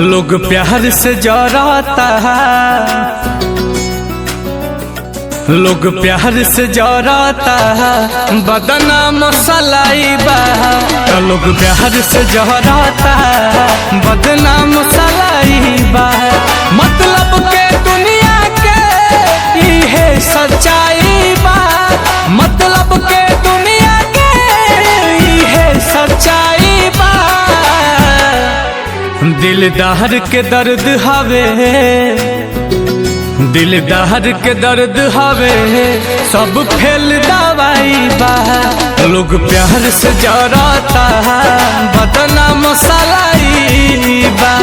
लोग प्यार से जराता है, लोग प्यार से जराता है, बदनाम सलाई बा। लोग प्यार से जराता है, बदनाम सलाई बा। मतलब के दुनिया के इहे सच्चाई बा, मतलब के दुनिया के इहे सच्चाई बा। दिलदार के दर्द हवे, दिलदार के दर्द हवे, सब फेल दवाई बा। लोग प्यार से जराता है, बदनाम सलाई बा।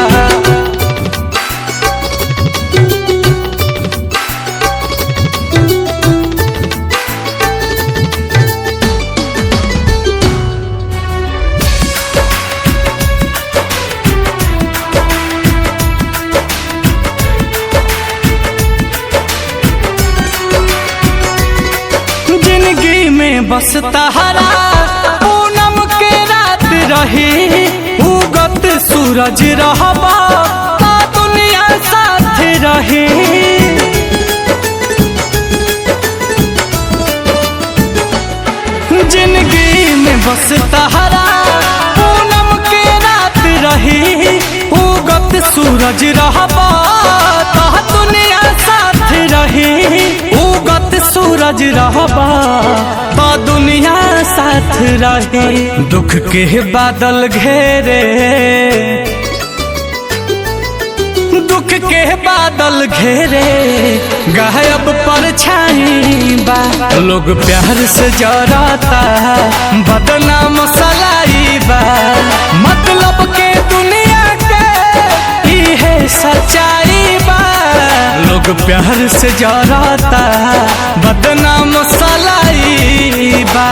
जिंदगी में बस तहरा पूनम के रात रही, उगत सूरज रहबा ता दुनिया साथ रही। जिंदगी में बस तहरा पूनम के रात रही, उगत सूरज रहबा ता दुनिया साथ रही। उगत सूरज रहबा तो दुनिया साथ रहे। दुख के बादल घेरे, दुख के बादल घेरे, गायब परछाई बा। लोग प्यार से जराता है, बदनाम सलाई बा। मतलब के दुनिया के इहे सच्चाई बा। लोग प्यार से जराता है, बदनाम सलाई बा।